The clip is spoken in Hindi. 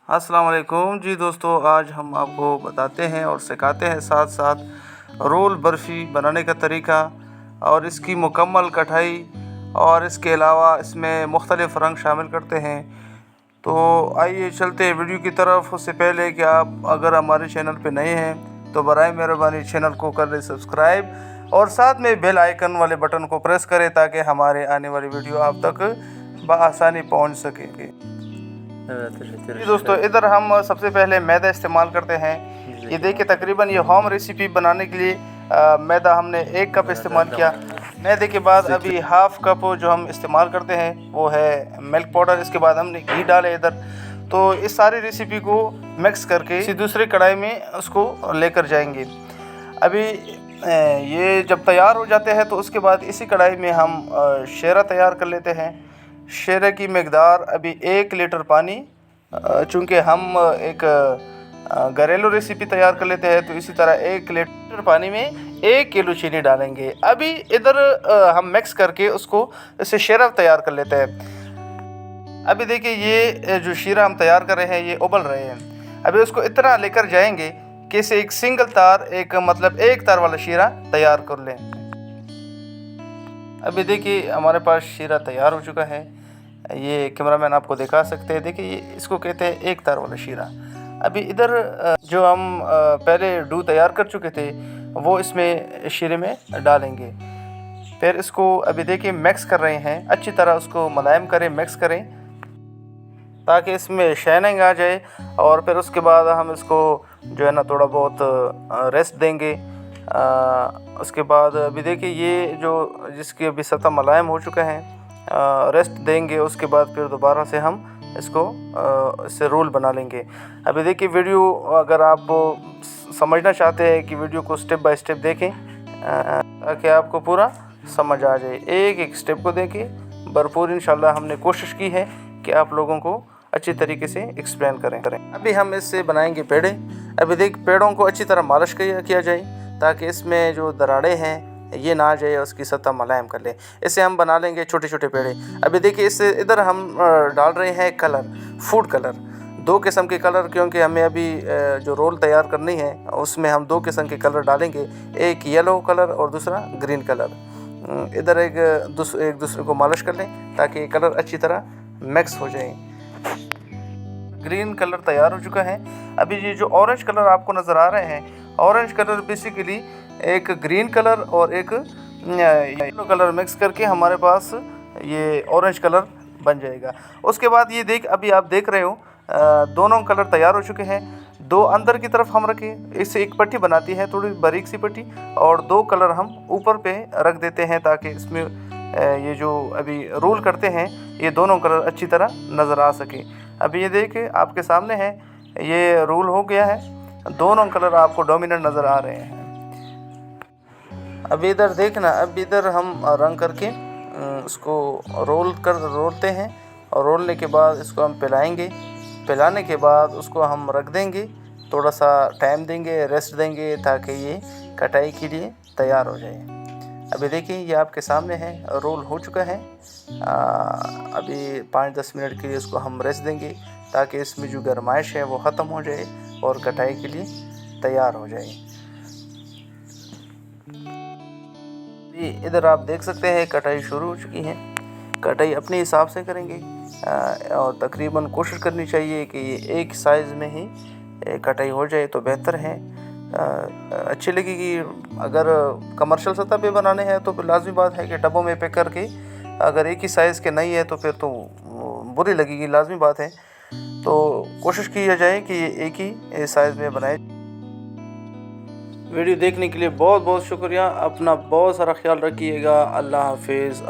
अस्सलाम वालेकुम जी दोस्तों, आज हम आपको बताते हैं और सिखाते हैं साथ साथ रोल बर्फ़ी बनाने का तरीका और इसकी मुकम्मल कटाई, और इसके अलावा इसमें मुख्तलिफ़ रंग शामिल करते हैं। तो आइए चलते हैं वीडियो की तरफ। उससे पहले कि आप अगर हमारे चैनल पे नए हैं तो बराए मेहरबानी चैनल को कर लें सब्सक्राइब और साथ में बेल आइकन वाले बटन को प्रेस करें ताकि हमारे आने वाली वीडियो आप तक बआसानी पहुंच सके। जी दोस्तों, इधर हम सबसे पहले मैदा इस्तेमाल करते हैं। ये देखिए, तकरीबन ये होम रेसिपी बनाने के लिए मैदा हमने 1 कप इस्तेमाल किया। मैदे के बाद अभी हाफ़ कप जो हम इस्तेमाल करते हैं वो है मिल्क पाउडर। इसके बाद हमने घी डाले इधर। तो इस सारी रेसिपी को मिक्स करके इसी दूसरी कढ़ाई में उसको लेकर जाएंगे। अभी ये जब तैयार हो जाते हैं तो उसके बाद इसी कढ़ाई में हम शीरा तैयार कर लेते हैं। शीरे की मकदार अभी 1 लीटर पानी, चूँकि हम एक घरेलू रेसिपी तैयार कर लेते हैं तो इसी तरह 1 लीटर पानी में 1 किलो चीनी डालेंगे। अभी इधर हम मिक्स करके उसको इसे शीरा तैयार कर लेते हैं। अभी देखिए, ये जो शीरा हम तैयार कर रहे हैं ये उबल रहे हैं। अभी उसको इतना लेकर जाएंगे कि इसे एक सिंगल तार, एक तार वाला शीरा तैयार कर लें। अभी देखिए, हमारे पास शीरा तैयार हो चुका है। ये कैमरामैन आपको दिखा सकते हैं। देखिए, इसको कहते हैं 1 तार वाला शीरा। अभी इधर जो हम पहले डो तैयार कर चुके थे वो इसमें शीरे में डालेंगे। फिर इसको अभी देखिए मिक्स कर रहे हैं, अच्छी तरह उसको मुलायम करें, मिक्स करें ताकि इसमें शाइनिंग आ जाए। और फिर उसके बाद हम इसको जो है ना थोड़ा बहुत रेस्ट देंगे। उसके बाद अभी देखिए, ये जो जिसकी अभी सतह मुलायम हो चुका है, रेस्ट देंगे। उसके बाद फिर दोबारा से हम इसको इससे रोल बना लेंगे। अभी देखिए, वीडियो अगर आप समझना चाहते हैं कि वीडियो को स्टेप बाय स्टेप देखें ताकि आपको पूरा समझ आ जाए। एक एक स्टेप को देखें भरपूर। इंशाल्लाह हमने कोशिश की है कि आप लोगों को अच्छी तरीके से एक्सप्लेन करें। अभी हम इससे बनाएंगे पेड़े। अभी देख, पेड़ों को अच्छी तरह मालिश किया जाए ताकि इसमें जो दरारें हैं ये ना आ जाए, उसकी सतह मुलायम कर ले। इसे हम बना लेंगे छोटे छोटे पेड़े। अभी देखिए, इससे इधर हम डाल रहे हैं कलर, फूड कलर, 2 किस्म के कलर, क्योंकि हमें अभी जो रोल तैयार करनी है उसमें हम 2 किस्म के कलर डालेंगे, एक येलो कलर और दूसरा ग्रीन कलर। इधर एक दूसरे को मालिश कर लें ताकि कलर अच्छी तरह मिक्स हो जाए। ग्रीन कलर तैयार हो चुका है। अभी ये जो ऑरेंज कलर आपको नज़र आ रहे हैं, ऑरेंज कलर बेसिकली एक ग्रीन कलर और एक येलो कलर मिक्स करके हमारे पास ये ऑरेंज कलर बन जाएगा। उसके बाद ये अभी आप देख रहे हो दोनों कलर तैयार हो चुके हैं। 2 अंदर की तरफ हम रखे, इससे एक पट्टी बनाती है, थोड़ी बारीक सी पट्टी, और 2 कलर हम ऊपर पे रख देते हैं ताकि इसमें ये जो अभी रोल करते हैं ये दोनों कलर अच्छी तरह नज़र आ सके। अभी ये देखिए, आपके सामने है, ये रोल हो गया है, दोनों कलर आपको डोमिनेंट नज़र आ रहे हैं। अभी इधर देखना, अब इधर हम रंग करके उसको रोलते हैं, और रोलने के बाद इसको हम पिलाएंगे। पिलाने के बाद उसको हम रख देंगे, थोड़ा सा टाइम देंगे, रेस्ट देंगे ताकि ये कटाई के लिए तैयार हो जाए। अभी देखिए, ये आपके सामने है, रोल हो चुका है। अभी 5-10 मिनट के लिए इसको हम रेस्ट देंगे ताकि इसमें जो गर्माइश है वो ख़त्म हो जाए और कटाई के लिए तैयार हो जाए। इधर आप देख सकते हैं कटाई शुरू हो चुकी है। कटाई अपने हिसाब से करेंगे और तकरीबन कोशिश करनी चाहिए कि ये एक साइज़ में ही कटाई हो जाए तो बेहतर है, अच्छी लगेगी। अगर कमर्शियल सतह पे बनाने हैं तो लाजमी बात है कि डब्बों में पैक करके, अगर एक ही साइज़ के नहीं है तो फिर तो बुरी लगेगी, लाजमी बात है। तो कोशिश की जाए कि ये एक ही साइज़ में बनाए। वीडियो देखने के लिए बहुत बहुत शुक्रिया। अपना बहुत सारा ख्याल रखिएगा। अल्लाह हाफिज़।